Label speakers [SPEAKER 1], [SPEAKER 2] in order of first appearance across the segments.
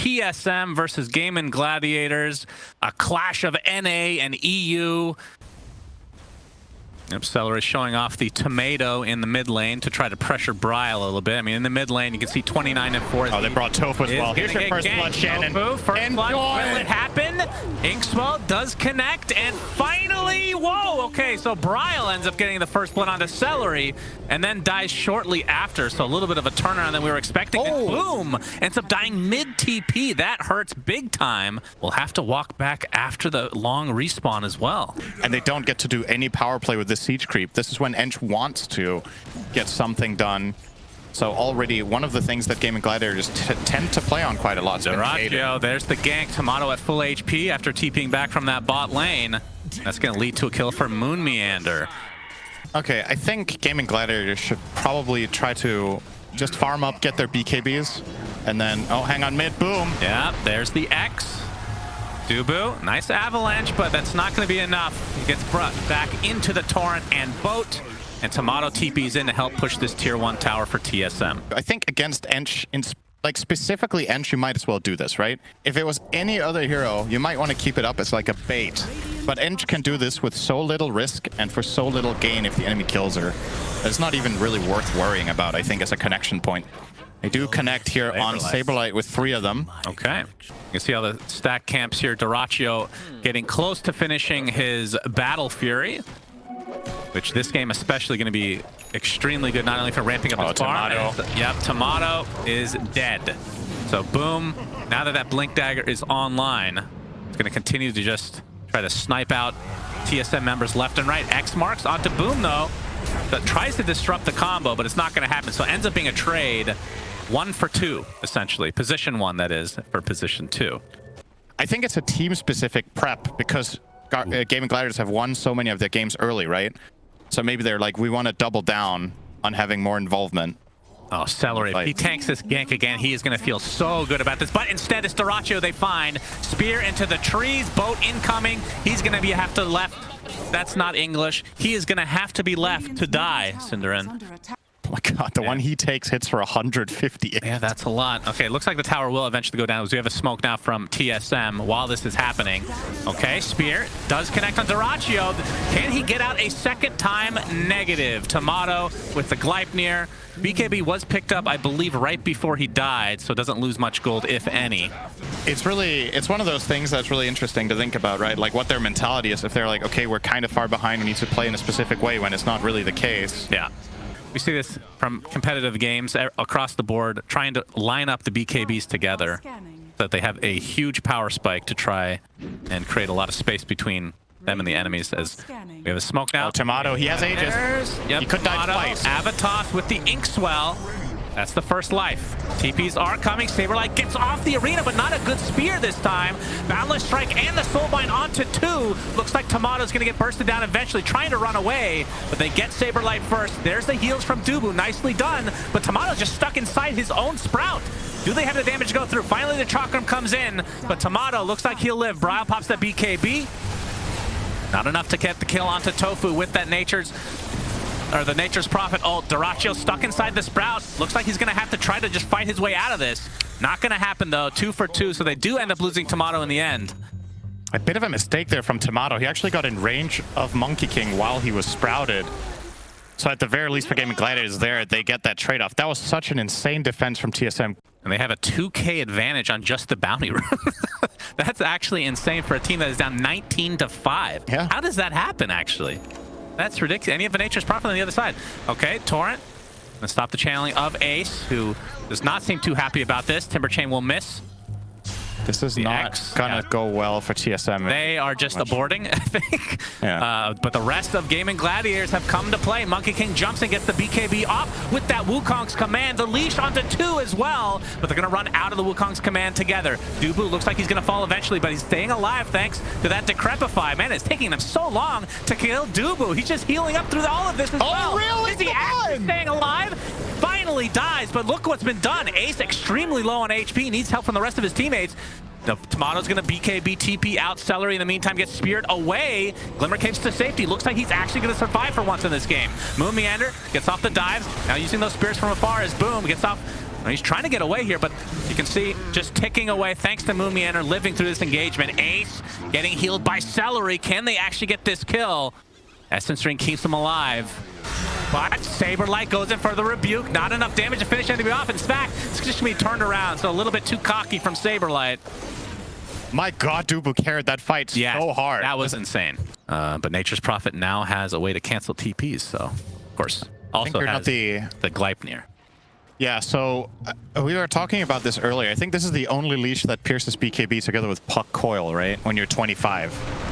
[SPEAKER 1] TSM versus Gaming Gladiators, a clash of NA and EU. Celery showing off the tomato in the mid lane to try to pressure Bryle a little bit. I mean, in the mid lane, you can see 29 and 4.
[SPEAKER 2] Oh, they brought Tofu as well. Here's your first blood, Shannon.
[SPEAKER 1] Tofu, first blood. Will it happen? Inkswell does connect, and finally, whoa! Okay, so Bryle ends up getting the first blood onto Celery, and then dies shortly after. So a little bit of a turnaround than we were expecting.
[SPEAKER 2] Oh.
[SPEAKER 1] And boom! Ends up dying mid-TP. That hurts big time. We'll have to walk back after the long respawn as well.
[SPEAKER 2] And they don't get to do any power play with the siege creep. This is when Ench wants to get something done. So already one of the things that Gaming Gladiators tend to play on quite a lot.
[SPEAKER 1] Duraggio, there's the gank. Tomato at full HP after TPing back from that bot lane. That's going to lead to a kill for Moon Meander.
[SPEAKER 2] Okay, I think Gaming Gladiators should probably try to just farm up, get their BKBs, and then, oh, hang on mid, boom.
[SPEAKER 1] Yeah, there's the X. Dubu, nice avalanche, but that's not going to be enough. He gets brought back into the torrent and boat, and Tomato TP's in to help push this tier 1 tower for TSM.
[SPEAKER 2] I think against Ench, like specifically Ench, you might as well do this, right? If it was any other hero, you might want to keep it up as like a bait. But Ench can do this with so little risk and for so little gain if the enemy kills her. It's not even really worth worrying about, I think, as a connection point. They do connect here on Saberlight with 3 of them.
[SPEAKER 1] Okay. You can see all the stack camps here. Duraggio getting close to finishing his Battle Fury, which this game especially going to be extremely good, not only for ramping up his farm. Yep, Tomato is dead. So boom, now that Blink Dagger is online, it's going to continue to just try to snipe out TSM members left and right. X marks onto Boom, though. That tries to disrupt the combo, but it's not going to happen. So it ends up being a trade. 1 for 2, essentially. Position 1, that is, for position 2.
[SPEAKER 2] I think it's a team-specific prep because Gaming Gladiators have won so many of their games early, right? So maybe they're like, we want to double down on having more involvement.
[SPEAKER 1] Oh, Celery, if he tanks this gank again, he is going to feel so good about this. But instead, it's Duraggio they find. Spear into the trees, boat incoming. He's going to have to left. That's not English. He is going to have to be left to die, Cinderin.
[SPEAKER 2] Oh my god, the one he takes hits for 150.
[SPEAKER 1] Yeah, that's a lot. Okay, looks like the tower will eventually go down as we have a smoke now from TSM while this is happening. Okay, Spear does connect on Duraggio. Can he get out a second time? Negative. Tomato with the Gleipnir. BKB was picked up, I believe, right before he died, so it doesn't lose much gold, if any.
[SPEAKER 2] It's one of those things that's really interesting to think about, right? Like what their mentality is. If they're like, okay, we're kind of far behind, we need to play in a specific way, when it's not really the case.
[SPEAKER 1] Yeah. We see this from competitive games across the board, trying to line up the BKBs together so that they have a huge power spike to try and create a lot of space between them and the enemies. As we have a smoke now.
[SPEAKER 2] Oh, Tomato, he has Aegis.
[SPEAKER 1] Yep,
[SPEAKER 2] he could die twice.
[SPEAKER 1] Avatos with the Inkswell. That's the first life. TPs are coming. Saberlight gets off the arena, but not a good spear this time. Boundless Strike and the Soulbind onto 2. Looks like Tomato's going to get bursted down eventually, trying to run away, but they get Saberlight first. There's the heals from Dubu. Nicely done, but Tomato's just stuck inside his own Sprout. Do they have the damage to go through? Finally, the Chakram comes in, but Tomato looks like he'll live. Bryle pops that BKB. Not enough to get the kill onto Tofu with that Nature's Prophet ult. Duraggio stuck inside the Sprout. Looks like he's going to have to try to just fight his way out of this. Not going to happen, though. 2 for 2, so they do end up losing Tomato in the end.
[SPEAKER 2] A bit of a mistake there from Tomato. He actually got in range of Monkey King while he was sprouted. So at the very least for Gaming Gladiators there, they get that trade-off. That was such an insane defense from TSM.
[SPEAKER 1] And they have a 2K advantage on just the bounty room. That's actually insane for a team that is down 19-5.
[SPEAKER 2] Yeah.
[SPEAKER 1] How does that happen, actually? That's ridiculous. And you have a Nature's Prophet on the other side. Okay, Torrent. Gonna stop the channeling of Ace, who does not seem too happy about this. Timber Chain will miss.
[SPEAKER 2] This is not gonna go well for TSM.
[SPEAKER 1] They are just aborting, I think.
[SPEAKER 2] Yeah.
[SPEAKER 1] But the rest of Gaming Gladiators have come to play. Monkey King jumps and gets the BKB off with that Wukong's command. The leash onto 2 as well, but they're gonna run out of the Wukong's command together. Dubu looks like he's gonna fall eventually, but he's staying alive thanks to that Decrepify. Man, it's taking them so long to kill Dubu. He's just healing up through all of this as well.
[SPEAKER 2] Really?
[SPEAKER 1] Is he actually staying alive? Finally dies, but look what's been done. Ace extremely low on HP, needs help from the rest of his teammates. The Tomato's gonna BKB TP out. Celery in the meantime gets speared away. Glimmer Caves to safety. Looks like he's actually gonna survive for once in this game. Moon Meander gets off the dives. Now using those spears from afar as Boom gets off He's trying to get away here, but you can see just ticking away thanks to Moon Meander living through this engagement. Ace getting healed by Celery. Can they actually get this kill? Essence Ring keeps him alive. But Saberlight goes in for the rebuke. Not enough damage to finish anything off. In fact, it's just going to be turned around, so a little bit too cocky from Saberlight.
[SPEAKER 2] My God, Dubu carried that fight so hard.
[SPEAKER 1] That was insane. But Nature's Prophet now has a way to cancel TPs, so of course also has the Gleipnir.
[SPEAKER 2] Yeah, so we were talking about this earlier. I think this is the only leash that pierces BKB together with Puck Coil, right? When you're 25.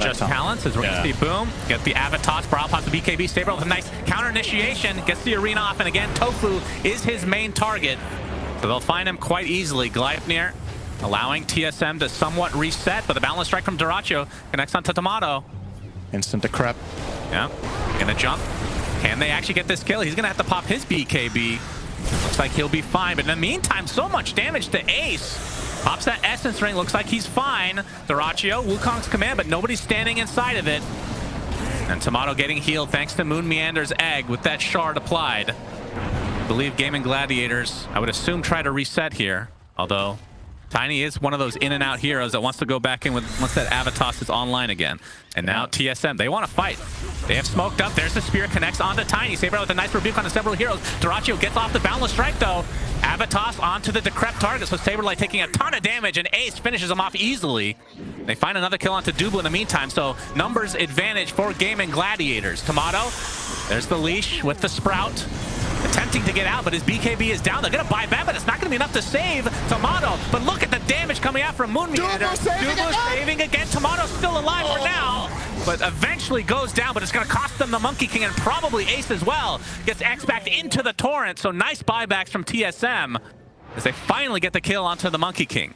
[SPEAKER 1] Just talents as we're going to see Boom get the Avatos, Brawl Pops, the BKB, Saber with a nice counter initiation, gets the arena off, and again, Tofu is his main target. So they'll find him quite easily. Gleipnir allowing TSM to somewhat reset, but the balance strike from Dyrachyo connects onto Tomato.
[SPEAKER 2] Instant decrep.
[SPEAKER 1] Yeah, gonna jump. Can they actually get this kill? He's gonna have to pop his BKB. Looks like he'll be fine, but in the meantime, so much damage to Ace. Pops that Essence Ring, looks like he's fine. Dyrachyo, Wukong's command, but nobody's standing inside of it. And Tomato getting healed thanks to Moon Meander's egg with that shard applied. I believe Gaming Gladiators, I would assume, try to reset here, although Tiny is one of those in and out heroes that wants to go back in with once that Avatos is online again. And now TSM, they want to fight. They have smoked up. There's the spear, connects onto Tiny. Saber with a nice rebuke onto several heroes. Dyrachyo gets off the Boundless Strike though. Avatos onto the decrep target, so Saberlight taking a ton of damage, and Ace finishes him off easily. They find another kill onto Dubu in the meantime, so numbers advantage for Gaming Gladiators. Tomato, there's the leash with the Sprout. Attempting to get out, but his BKB is down. They're going to buy back, but it's not going to be enough to save Tomato. But look at the damage coming out from Moon Meander. Dubu saving again. Tomato's still alive for now, but eventually goes down, but it's going to cost them the Monkey King and probably Ace as well. Gets X back into the Torrent, so nice buybacks from TSM as they finally get the kill onto the Monkey King.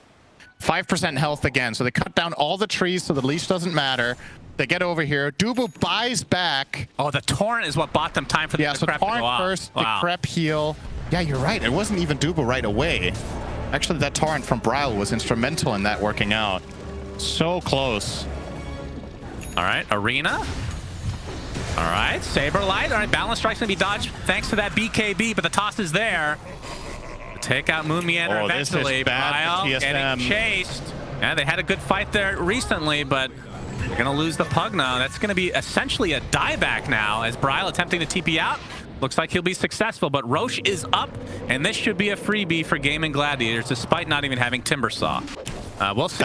[SPEAKER 2] 5% health again, so they cut down all the trees so the leash doesn't matter. They get over here. Dubu buys back.
[SPEAKER 1] Oh, the Torrent is what bought them time for the
[SPEAKER 2] so
[SPEAKER 1] Decrep
[SPEAKER 2] Torrent
[SPEAKER 1] to go off.
[SPEAKER 2] first, Decrep heal. Yeah, you're right. It wasn't even Dubu right away. Actually, that Torrent from Bryle was instrumental in that working out. So close.
[SPEAKER 1] All right, Arena. All right, Saberlight. All right, Balance Strike's going to be dodged thanks to that BKB, but the toss is there. Take out Moon Meander eventually. Bryle getting chased. Yeah, they had a good fight there recently, but they're going to lose the Pug now. That's going to be essentially a dieback now as Bryle attempting to TP out. Looks like he'll be successful, but Roche is up, and this should be a freebie for Gaming Gladiators despite not even having Timbersaw. We'll see.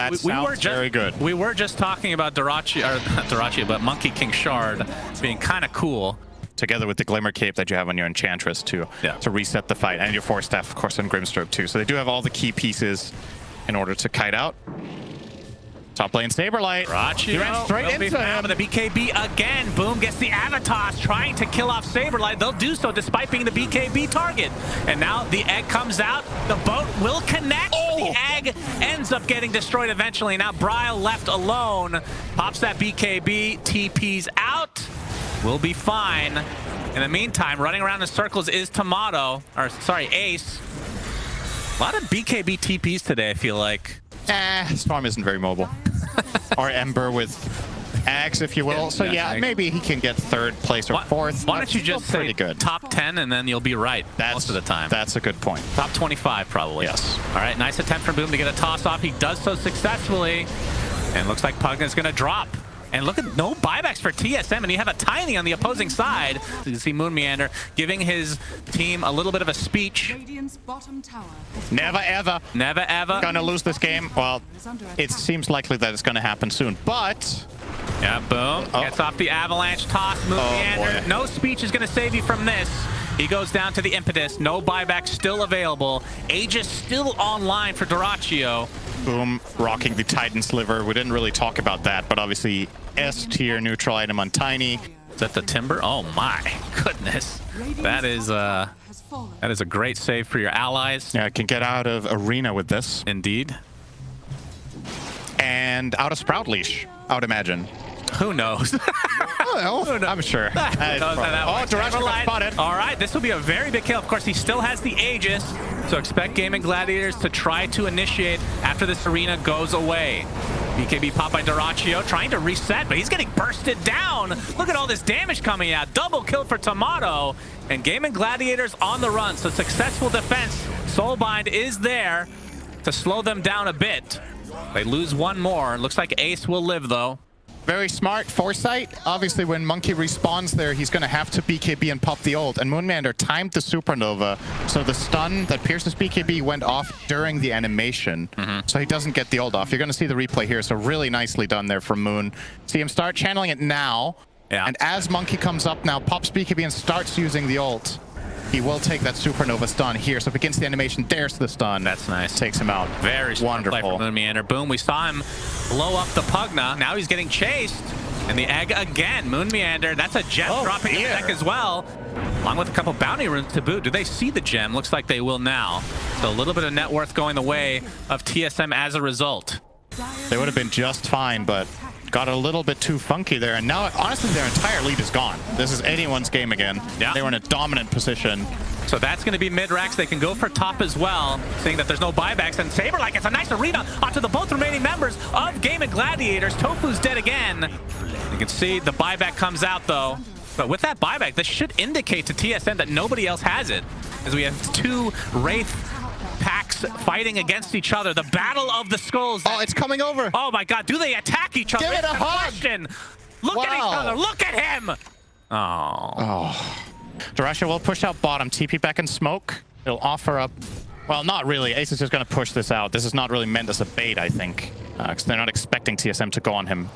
[SPEAKER 2] Very good.
[SPEAKER 1] We were just talking about Dyrachyo, or not Dyrachyo, but Monkey King Shard being kind of cool.
[SPEAKER 2] Together with the Glimmer Cape that you have on your Enchantress to reset the fight, and your Force Staff, of course, on Grimstroke too. So they do have all the key pieces in order to kite out. Top lane Saberlight. He ran straight into him.
[SPEAKER 1] With the BKB again. Boom gets the Avatos trying to kill off Saberlight. They'll do so despite being the BKB target. And now the egg comes out. The boat will connect. The egg ends up getting destroyed eventually. Now Bryle left alone. Pops that BKB. TP's out. We'll be fine. In the meantime, running around in circles is Tomato. Or, sorry, Ace. A lot of BKB TPs today, I feel like.
[SPEAKER 2] Storm isn't very mobile. Or Ember with Axe, if you will. So yeah, maybe he can get third place or fourth.
[SPEAKER 1] Why don't you just say top 10 and then you'll be right most of the time.
[SPEAKER 2] That's a good point.
[SPEAKER 1] Top 25 probably.
[SPEAKER 2] Yes.
[SPEAKER 1] All right, nice attempt from Boom to get a toss off. He does so successfully. And looks like Pugna's going to drop. And look at no buybacks for TSM, and you have a Tiny on the opposing side. So you can see Moon Meander giving his team a little bit of a speech.
[SPEAKER 2] Never ever.
[SPEAKER 1] Never ever.
[SPEAKER 2] Gonna lose this game. Well, it seems likely that it's gonna happen soon, but...
[SPEAKER 1] Yeah, Boom. Gets off the avalanche toss. Moon Meander. No speech is gonna save you from this. He goes down to the Impetus. No buyback still available. Aegis still online for Dyrachyo.
[SPEAKER 2] Boom, rocking the Titan Sliver. We didn't really talk about that, but obviously S tier neutral item on Tiny.
[SPEAKER 1] Is that the Timber? Oh my goodness. That is a great save for your allies.
[SPEAKER 2] Yeah, can get out of Arena with this.
[SPEAKER 1] Indeed.
[SPEAKER 2] And out of Sprout Leash, I would imagine.
[SPEAKER 1] Who knows?
[SPEAKER 2] I'm sure.
[SPEAKER 1] Dyrachyo got spotted. All right, this will be a very big kill. Of course, he still has the Aegis, so expect Gaming Gladiators to try to initiate after this arena goes away. BKB popped by Dyrachyo, trying to reset, but he's getting bursted down. Look at all this damage coming out. Double kill for Tomato, and Gaming Gladiators on the run, so successful defense Soulbind is there to slow them down a bit. They lose one more. Looks like Ace will live, though.
[SPEAKER 2] Very smart foresight. Obviously, when Monkey respawns there, he's going to have to BKB and pop the ult. And Moonmander timed the supernova, so the stun that pierces BKB went off during the animation. So he doesn't get the ult off. You're going to see the replay here, so really nicely done there from Moon. See him start channeling it now.
[SPEAKER 1] Yeah.
[SPEAKER 2] And as Monkey comes up now, pops BKB and starts using the ult. He will take that supernova stun here. So begins the animation, dares the stun.
[SPEAKER 1] That's nice.
[SPEAKER 2] Takes him out.
[SPEAKER 1] Very smart play from Moonmeander. Boom, we saw him blow up the Pugna. Now he's getting chased. And the egg again. Moonmeander, that's a gem dropping in the deck as well. Along with a couple bounty runes to boot. Do they see the gem? Looks like they will now. So a little bit of net worth going the way of TSM as a result.
[SPEAKER 2] They would have been just fine, but got a little bit too funky there. And now, honestly, their entire lead is gone. This is anyone's game again.
[SPEAKER 1] Yeah.
[SPEAKER 2] They were in a dominant position.
[SPEAKER 1] So that's going to be mid-racks. They can go for top as well, seeing that there's no buybacks. And Saber gets a nice arena onto the both remaining members of Gaming Gladiators. Tofu's dead again. You can see the buyback comes out, though. But with that buyback, this should indicate to TSM that nobody else has it, as we have two Wraith packs fighting against each other. The battle of the skulls.
[SPEAKER 2] Oh, it's coming over.
[SPEAKER 1] Oh my god, do they attack each other?
[SPEAKER 2] Give it a hug.
[SPEAKER 1] Question. Look at each other. Look at him. Oh.
[SPEAKER 2] Dyrachyo will push out bottom. TP back in smoke. He'll offer up. Well, not really. Ace is just going to push this out. This is not really meant as a bait, I think, because they're not expecting TSM to go on him.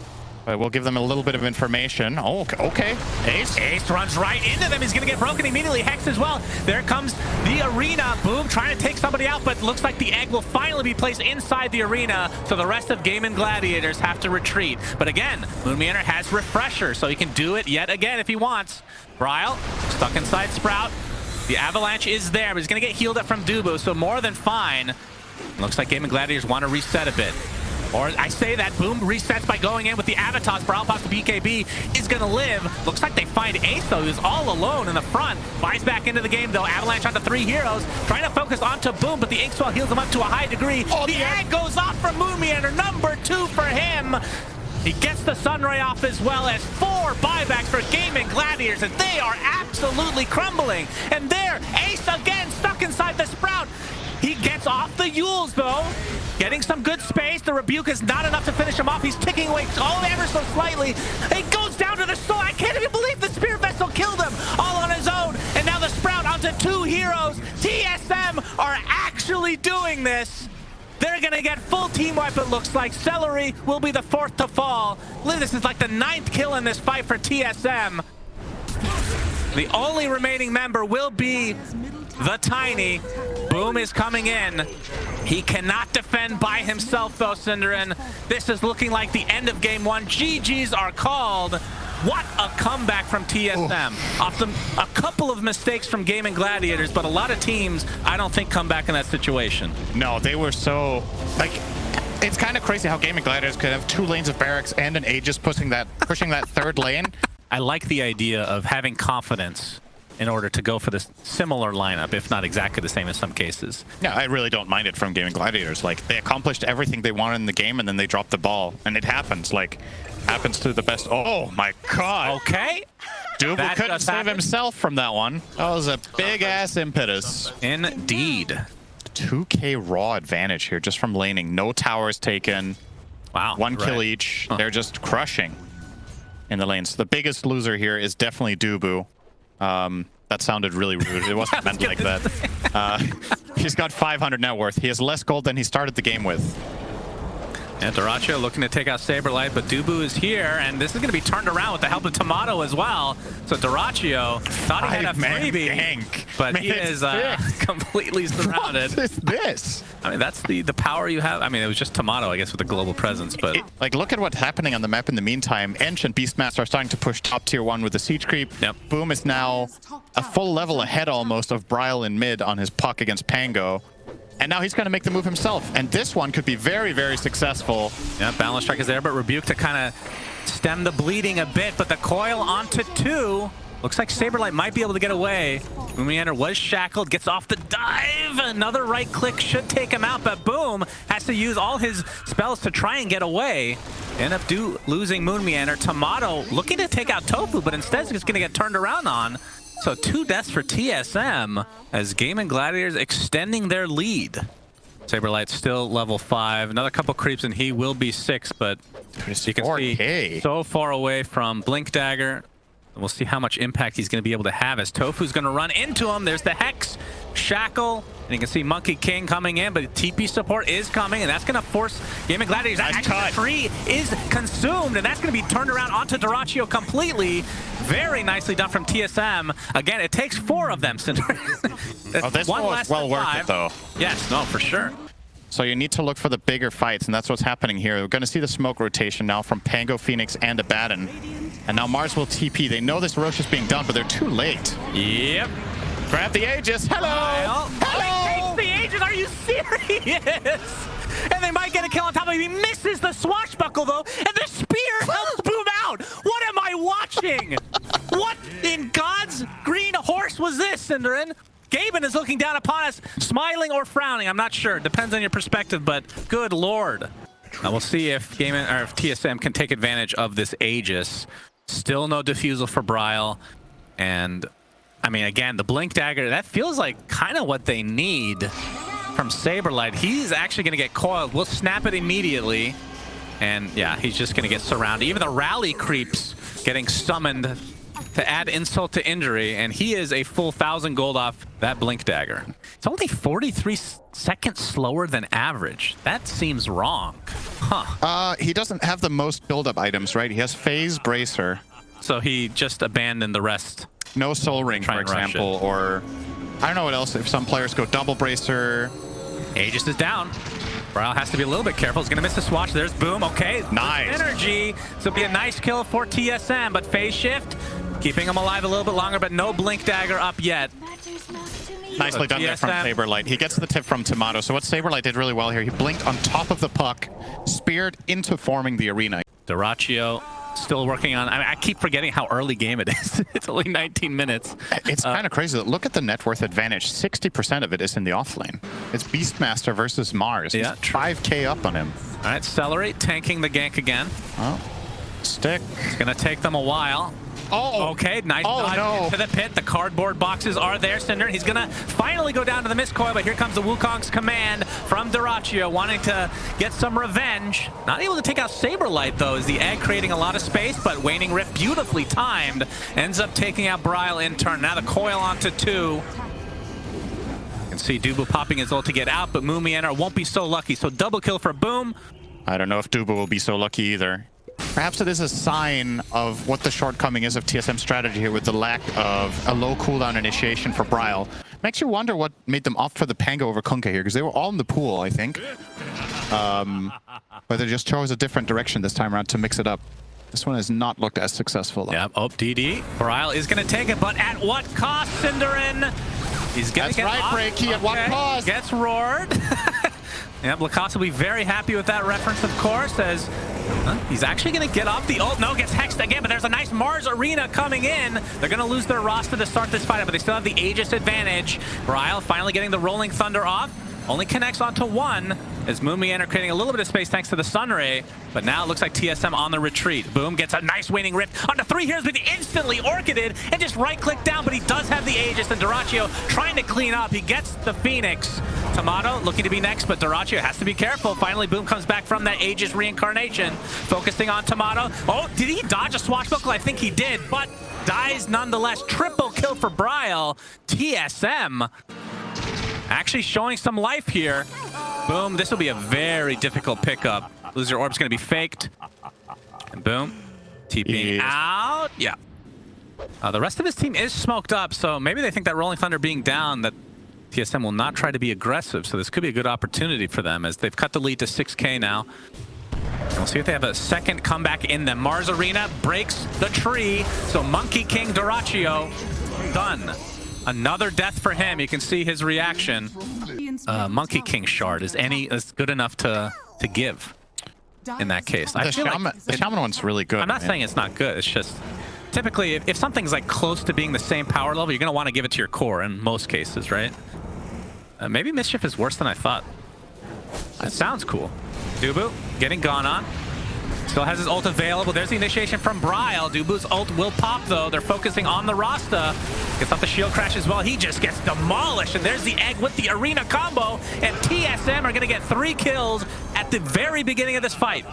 [SPEAKER 2] But we'll give them a little bit of information. Oh, okay.
[SPEAKER 1] Ace runs right into them. He's going to get broken immediately. Hex as well. There comes the arena. Boom, trying to take somebody out, but looks like the egg will finally be placed inside the arena, so the rest of Gaming Gladiators have to retreat. But again, Moonmeander has Refresher, so he can do it yet again if he wants. Bryle, stuck inside Sprout. The Avalanche is there, but he's going to get healed up from Dubu, so more than fine. Looks like Gaming Gladiators want to reset a bit. Or I say that, Boom resets by going in with the Avatars. Bryle pops the BKB, is going to live. Looks like they find Ace, though, who's all alone in the front. Buys back into the game, though. Avalanche onto 3 heroes. Trying to focus onto Boom, but the Inkswell heals him up to a high degree. The egg goes off from Moonmeander. Number 2 for him. He gets the Sunray off as well as 4 buybacks for Gaming Gladiators, and they are absolutely crumbling. And there, Ace again stuck inside the Sprout. He gets off the Yules, though. Getting some good space. The Rebuke is not enough to finish him off. He's ticking away ever so slightly. It goes down to the soul. I can't even believe the Spirit Vessel killed him all on his own. And now the Sprout onto 2 heroes. TSM are actually doing this. They're going to get full team wipe, it looks like. Celery will be the 4th to fall. This is like the 9th kill in this fight for TSM. The only remaining member will be the Tiny. Boom is coming in. He cannot defend by himself, though, Cinderin. This is looking like the end of game 1. GGs are called. What a comeback from TSM. Off a couple of mistakes from Gaming Gladiators, but a lot of teams, I don't think, come back in that situation.
[SPEAKER 2] No, they were so... like, it's kind of crazy how Gaming Gladiators could have 2 lanes of barracks and an Aegis pushing that 3rd lane.
[SPEAKER 1] I like the idea of having confidence in order to go for this similar lineup, if not exactly the same in some cases.
[SPEAKER 2] Yeah, I really don't mind it from Gaming Gladiators. Like, they accomplished everything they wanted in the game, and then they dropped the ball. And it happens. Like, happens to the best. Oh my god.
[SPEAKER 1] Okay.
[SPEAKER 2] Dubu couldn't save himself from that one. That was a big-ass impetus.
[SPEAKER 1] Indeed.
[SPEAKER 2] 2K raw advantage here just from laning. No towers taken.
[SPEAKER 1] Wow.
[SPEAKER 2] 1 kill each. They're just crushing in the lanes. The biggest loser here is definitely Dubu. That sounded really rude. It wasn't meant like that. He's got 500 net worth. He has less gold than he started the game with.
[SPEAKER 1] And Dyrachyo looking to take out Saberlight, but Dubu is here, and this is going to be turned around with the help of Tomato as well. So Dyrachyo thought he had a freebie,
[SPEAKER 2] gank.
[SPEAKER 1] but he is completely surrounded.
[SPEAKER 2] What is this?
[SPEAKER 1] I mean, that's the power you have. I mean, it was just Tomato, I guess, with the global presence, but...
[SPEAKER 2] like, look at what's happening on the map in the meantime. Ench and Beastmaster are starting to push top tier 1 with the siege creep.
[SPEAKER 1] Yep.
[SPEAKER 2] Boom is now a full level ahead almost of Bryle in mid on his puck against Pango. And now he's going to make the move himself. And this one could be very, very successful.
[SPEAKER 1] Yeah, balance strike is there, but Rebuke to kind of stem the bleeding a bit. But the coil onto 2. Looks like Saberlight might be able to get away. Moonmeander was shackled, gets off the dive. Another right click should take him out, but Boom has to use all his spells to try and get away. End up losing Moonmeander. Tomato looking to take out Tofu, but instead he's going to get turned around on. So 2 deaths for TSM as Game and Gladiators extending their lead. Saberlight's still level 5. Another couple creeps and he will be 6, but you can see so far away from Blink Dagger. We'll see how much impact he's going to be able to have as Tofu's going to run into him. There's the Hex, Shackle, and you can see Monkey King coming in, but TP support is coming, and that's going to force Game and Gladiators.
[SPEAKER 2] Nice
[SPEAKER 1] the tree is consumed, and that's going to be turned around onto Dyrachyo completely. Very nicely done from TSM. Again, it takes 4 of them.
[SPEAKER 2] Oh, this one was well worth it, though.
[SPEAKER 1] Yes, no, for sure.
[SPEAKER 2] So you need to look for the bigger fights, and that's what's happening here. We're going to see the smoke rotation now from Pango, Phoenix, and Abaddon. And now Mars will TP. They know this Roche is being done, but they're too late.
[SPEAKER 1] Yep.
[SPEAKER 2] Grab the Aegis. Hello!
[SPEAKER 1] Hello! He takes the Aegis. Are you serious? And they might get a kill on top of him. He misses the swashbuckle, though, and the spear helps Boom out. What am I watching? What in God's green horse was this, Cinderin? Gaben is looking down upon us, smiling or frowning. I'm not sure. Depends on your perspective, but good lord. Now we'll see if if TSM can take advantage of this Aegis. Still no defusal for Bryle. And, I mean, again, the Blink Dagger, that feels like kind of what they need from Saberlight. He's actually going to get coiled. We'll snap it immediately. And, yeah, he's just going to get surrounded. Even the rally creeps getting summoned to add insult to injury, and he is a full 1,000 gold off that Blink Dagger. It's only 43 seconds slower than average. That seems wrong. Huh.
[SPEAKER 2] He doesn't have the most build-up items, right? He has Phase Bracer.
[SPEAKER 1] So he just abandoned the rest.
[SPEAKER 2] No Soul Ring, for example, or I don't know what else. If some players go Double Bracer.
[SPEAKER 1] Aegis is down. Bryle has to be a little bit careful. He's going to miss the swatch. There's Boom. Okay.
[SPEAKER 2] Nice.
[SPEAKER 1] Energy. So it'll be a nice kill for TSM, but Phase Shift keeping him alive a little bit longer, but no Blink Dagger up yet.
[SPEAKER 2] Nicely done there from Saberlight. He gets the tip from Tomato. So what Saberlight did really well here, he blinked on top of the puck, speared into forming the arena.
[SPEAKER 1] Dyrachyo still working on... I keep forgetting how early game it is. It's only 19 minutes.
[SPEAKER 2] It's kind of crazy. Look at the net worth advantage. 60% of it is in the offlane. It's Beastmaster versus Mars.
[SPEAKER 1] Yeah,
[SPEAKER 2] he's 5k up on him.
[SPEAKER 1] All right, Celerate tanking the gank again.
[SPEAKER 2] Oh, Stick.
[SPEAKER 1] It's going to take them a while.
[SPEAKER 2] Oh,
[SPEAKER 1] okay, nice dodge into the pit. The cardboard boxes are there, Cinder. He's gonna finally go down to the miscoil, but here comes the Wukong's command from Dyrachyo, wanting to get some revenge. Not able to take out Saberlight, though, is the egg creating a lot of space, but Waning Rip, beautifully timed, ends up taking out Bryle in turn. Now the coil onto 2. You can see Dubu popping his ult to get out, but Mumianer won't be so lucky. So double kill for Boom.
[SPEAKER 2] I don't know if Dubu will be so lucky either. Perhaps it is a sign of what the shortcoming is of TSM strategy here with the lack of a low cooldown initiation for Bryle. Makes you wonder what made them opt for the Pango over Kunkka here, because they were all in the pool, I think. But they just chose a different direction this time around to mix it up. This one has not looked as successful, though.
[SPEAKER 1] Yeah, DD. Bryle is going to take it, but at what cost, Cinderin? He's going to get
[SPEAKER 2] right, Breaky, at what cost?
[SPEAKER 1] Gets roared. Yep, Lacoste will be very happy with that reference, of course, as he's actually going to get off the ult. No, gets hexed again, but there's a nice Mars Arena coming in. They're going to lose their roster to start this fight, but they still have the Aegis advantage. Bryle finally getting the Rolling Thunder off. Only connects onto 1 as Mumianer creating a little bit of space thanks to the Sunray. But now it looks like TSM on the retreat. Boom gets a nice Waning Rip onto 3 heroes, but instantly orchided and just right-click down. But he does have the Aegis, and Dyrachyo trying to clean up. He gets the Phoenix. Tomato looking to be next, but Dyrachyo has to be careful. Finally, Boom comes back from that Aegis reincarnation, focusing on Tomato. Oh, did he dodge a swashbuckle? I think he did, but dies nonetheless. Triple kill for Bryle. TSM actually showing some life here. Boom, this will be a very difficult pickup. Loser Orb's going to be faked. And Boom, TPing out. Yeah. The rest of his team is smoked up, so maybe they think that Rolling Thunder being down, that TSM will not try to be aggressive, so this could be a good opportunity for them as they've cut the lead to 6k now. And we'll see if they have a second comeback in them. Mars Arena breaks the tree, so Monkey King Dyrachyo done. Another death for him. You can see his reaction. Monkey King Shard is good enough to give in that case.
[SPEAKER 2] The Shaman one's really good.
[SPEAKER 1] I'm not saying it's not good. It's just typically if something's like close to being the same power level, you're going to want to give it to your core in most cases, right? Maybe Mischief is worse than I thought. That sounds cool. Dubu getting gone on. Still has his ult available. There's the initiation from Bryle. Dubu's ult will pop, though. They're focusing on the Rasta. Gets off the shield crash as well. He just gets demolished. And there's the egg with the arena combo. And TSM are going to get 3 kills at the very beginning of this fight.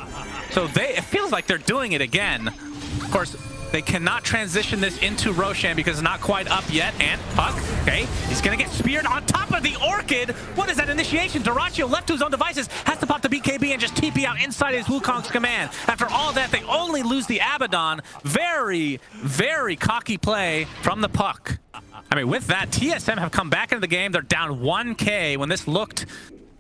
[SPEAKER 1] So it feels like they're doing it again. Of course, they cannot transition this into Roshan because it's not quite up yet. And Puck, okay, he's going to get speared on top of the Orchid. What is that initiation? Dyrachyo left to his own devices, has to pop the BKB and just TP out inside his Wukong's command. After all that, they only lose the Abaddon. Very, very cocky play from the Puck. I mean, with that, TSM have come back into the game. They're down 1K when this looked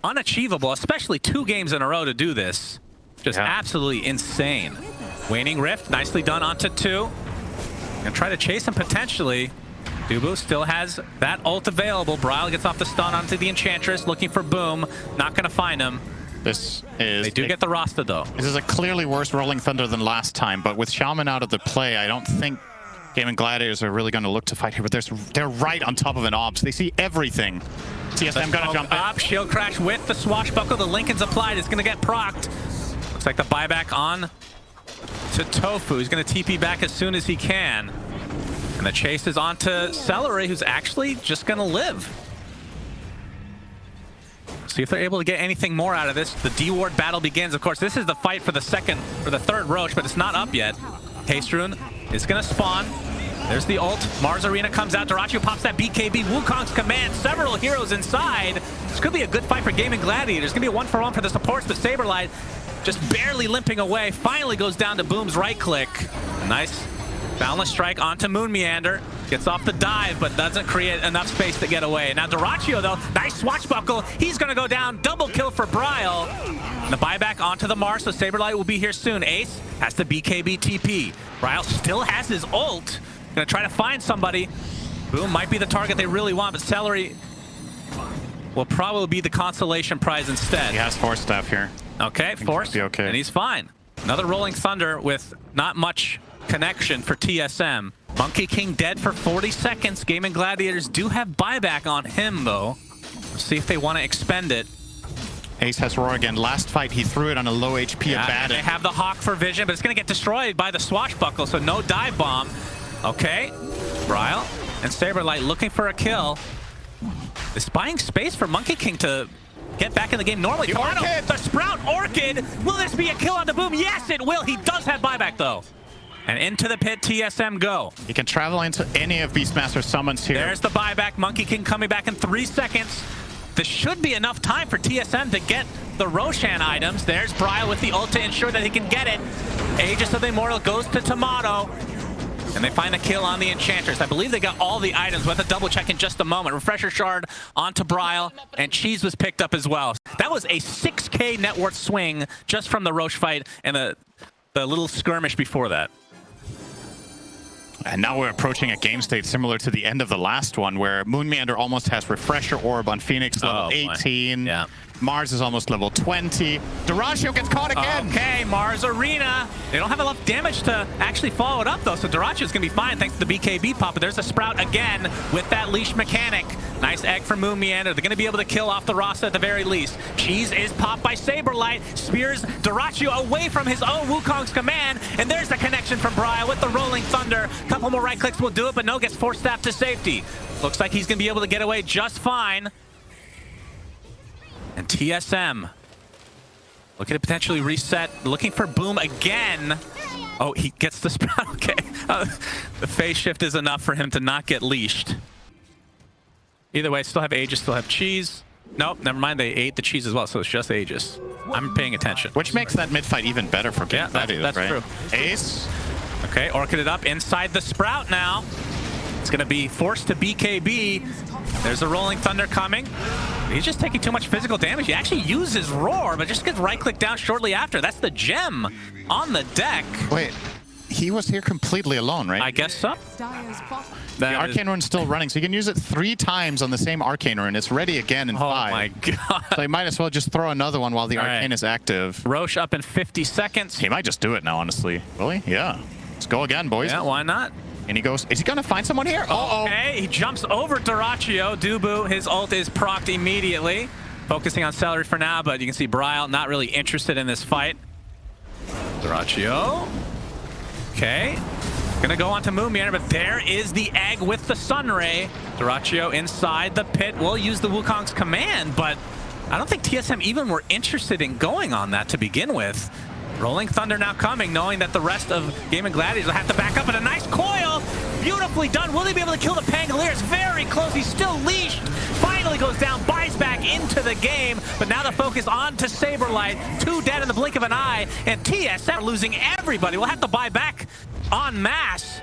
[SPEAKER 1] unachievable, especially 2 games in a row to do this. Just absolutely insane. Waning Rift, nicely done onto 2. Gonna try to chase him potentially. Dubu still has that ult available. Bryle gets off the stun onto the Enchantress, looking for Boom. Not gonna find him. They do get the Rasta, though.
[SPEAKER 2] This is a clearly worse Rolling Thunder than last time, but with Shaman out of the play, I don't think Game and Gladiators are really going to look to fight here, but they're right on top of an Obs. They see everything. TSM gonna jump
[SPEAKER 1] up,
[SPEAKER 2] in.
[SPEAKER 1] shield crash with the swashbuckle. The Lincoln's applied. It's gonna get procced. Looks like the buyback on to Tofu. He's going to TP back as soon as he can. And the chase is on to Celery, who's actually just going to live. See if they're able to get anything more out of this. The D-Ward battle begins. Of course, this is the fight for the third Roche, but it's not up yet. Haste Rune is going to spawn. There's the ult. Mars Arena comes out. Dyrachyo pops that BKB. Wukong's command. Several heroes inside. This could be a good fight for Game and Gladiators. It's going to be a 1-for-1 for the supports, but Saberlight just barely limping away. Finally goes down to Boom's right click. Nice boundless strike onto Moon Meander. Gets off the dive, but doesn't create enough space to get away. Now Dyrachyo, though, nice swashbuckle. He's going to go down. Double kill for Bryle. And the buyback onto the Mars, so Saberlight will be here soon. Ace has the BKB TP. Bryle still has his ult. Going to try to find somebody. Boom might be the target they really want, but Celery will probably be the consolation prize instead.
[SPEAKER 2] He has Force Staff here.
[SPEAKER 1] Okay, Force,
[SPEAKER 2] okay.
[SPEAKER 1] And he's fine. Another Rolling Thunder with not much connection for TSM. Monkey King dead for 40 seconds. Game and Gladiators do have buyback on him, though. Let's see if they want to expend it.
[SPEAKER 2] Ace has Roar again. Last fight, he threw it on a low HP Abaddon.
[SPEAKER 1] They have the Hawk for vision, but it's going to get destroyed by the Swashbuckle, so no dive bomb. Okay, Bryle and Saberlight looking for a kill. Is buying space for Monkey King to get back in the game normally. The Sprout Orchid. Will this be a kill on the Boom? Yes, it will. He does have buyback, though. And into the pit, TSM go.
[SPEAKER 2] He can travel into any of Beastmaster's summons here.
[SPEAKER 1] There's the buyback. Monkey King coming back in 3 seconds. This should be enough time for TSM to get the Roshan items. There's Bryle with the ult to ensure that he can get it. Aegis of the Immortal goes to Tomato. And they find the kill on the Enchantress. I believe they got all the items. We'll have to double check in just a moment. Refresher Shard onto Bryle, and Cheese was picked up as well. That was a 6K net worth swing just from the Roche fight and the little skirmish before that.
[SPEAKER 2] And now we're approaching a game state similar to the end of the last one, where Moon Meander almost has Refresher Orb on Phoenix, level 18.
[SPEAKER 1] Yeah.
[SPEAKER 2] Mars is almost level 20. Dyrachyo gets caught again.
[SPEAKER 1] Okay, Mars Arena. They don't have enough damage to actually follow it up, though, so Dyrachyo's going to be fine thanks to the BKB pop. But there's a Sprout again with that leash mechanic. Nice egg from Moon Meander. They're going to be able to kill off the Rasta at the very least. Cheese is popped by Saberlight. Spears Dyrachyo away from his own Wukong's command. And there's the connection from Bryle with the Rolling Thunder. Couple more right clicks will do it, but no, gets Force Staff to safety. Looks like he's going to be able to get away just fine. And TSM looking to potentially reset, looking for Boom again. Oh, he gets the Sprout. Okay. The phase shift is enough for him to not get leashed. Either way, still have Aegis, still have Cheese. Nope, never mind. They ate the Cheese as well, so it's just Aegis. I'm paying attention.
[SPEAKER 2] Which makes that mid-fight even better for Game.
[SPEAKER 1] Yeah, that's
[SPEAKER 2] right?
[SPEAKER 1] true.
[SPEAKER 2] Ace.
[SPEAKER 1] Okay, Orchid it up inside the Sprout now. It's going to be forced to BKB. There's a Rolling Thunder coming. He's just taking too much physical damage. He actually uses Roar, but just gets right-click down shortly after. That's the gem on the deck.
[SPEAKER 2] Wait, he was here completely alone, right?
[SPEAKER 1] I guess so.
[SPEAKER 2] The Arcane Rune's still running, so you can use it 3 times on the same Arcane Rune. It's ready again in 5.
[SPEAKER 1] Oh my god.
[SPEAKER 2] So you might as well just throw another one while the Arcane is active.
[SPEAKER 1] Roche up in 50 seconds.
[SPEAKER 2] He might just do it now, honestly. Really? Yeah. Let's go again, boys.
[SPEAKER 1] Yeah, why not?
[SPEAKER 2] And he goes, is he going to find someone here? Uh-oh.
[SPEAKER 1] Okay, he jumps over Dyrachyo. Dubu, his ult is procced immediately. Focusing on Celery for now, but you can see Bryle not really interested in this fight. Dyrachyo. Okay. Gonna go on to Moonmeer, but there is the egg with the Sunray. Dyrachyo inside the pit will use the Wukong's command, but I don't think TSM even were interested in going on that to begin with. Rolling Thunder now coming, knowing that the rest of Gaming Gladiators will have to back up, and a nice coil. Beautifully done. Will he be able to kill the Pangoliers? Very close. He's still leashed. Finally goes down, buys back into the game, but now the focus on to Saberlight. 2 dead in the blink of an eye, and TSM losing everybody. We'll have to buy back en masse.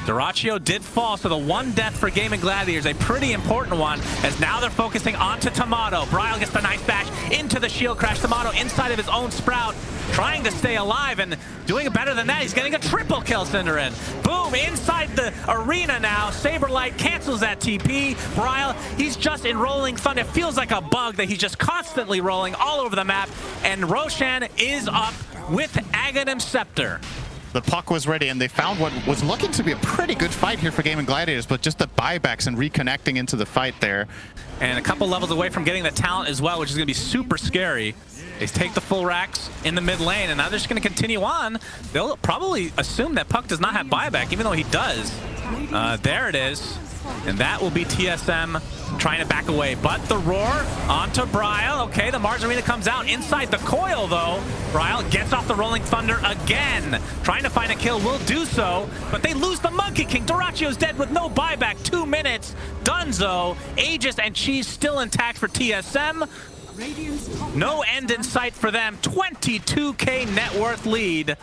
[SPEAKER 1] Dyrachyo did fall, so the 1 death for Gaming Gladiators, a pretty important one, as now they're focusing onto Tomato. Bryle gets the nice bash into the shield crash. Tomato inside of his own Sprout, trying to stay alive, and doing better than that. He's getting a triple kill, Cinderin. Boom, inside the arena now. Saberlight cancels that TP. Bryle, he's just in Rolling Thunder. It feels like a bug that he's just constantly rolling all over the map, and Roshan is up with Aghanim Scepter.
[SPEAKER 2] The puck was ready, and they found what was looking to be a pretty good fight here for Gaming Gladiators, but just the buybacks and reconnecting into the fight there.
[SPEAKER 1] And a couple levels away from getting the talent as well, which is going to be super scary. They take the full racks in the mid lane, and now they're just going to continue on. They'll probably assume that Puck does not have buyback, even though he does. There it is. And that will be TSM trying to back away. But the roar onto Bryle. Okay, the Mars Arena comes out inside the coil, though. Bryle gets off the Rolling Thunder again. Trying to find a kill, will do so. But they lose the Monkey King. Dyrachyo's dead with no buyback. 2 minutes. Dunzo. Aegis and Cheese still intact for TSM. No end in sight for them. 22k net worth lead.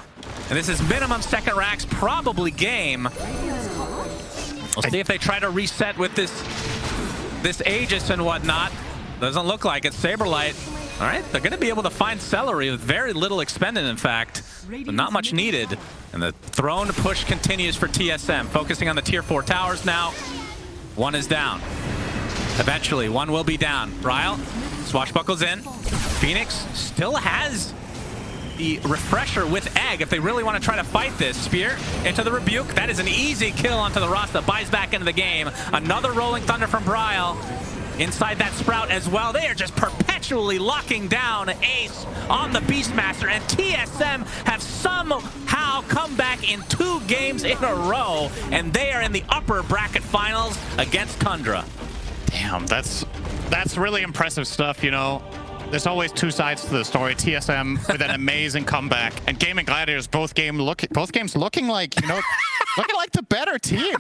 [SPEAKER 1] And this is minimum second racks, probably game. We'll see if they try to reset with this Aegis and whatnot. Doesn't look like it. Saberlight. All right, they're going to be able to find Celery with very little expended, in fact. But not much needed. And the throne push continues for TSM. Focusing on the tier 4 towers now. 1 is down. Eventually, 1 will be down. Bryle swashbuckles in. Phoenix still has the refresher with Egg if they really want to try to fight this. Spear into the Rebuke. That is an easy kill onto the Rasta. Buys back into the game. Another Rolling Thunder from Bryle. Inside that Sprout as well. They are just perpetually locking down Ace on the Beastmaster, and TSM have somehow come back in 2 games in a row, and they are in the upper bracket finals against Tundra.
[SPEAKER 2] Damn, that's really impressive stuff, you know. There's always 2 sides to the story. TSM with an amazing comeback, and Gaming Gladiators both games looking like, you know, looking like the better team.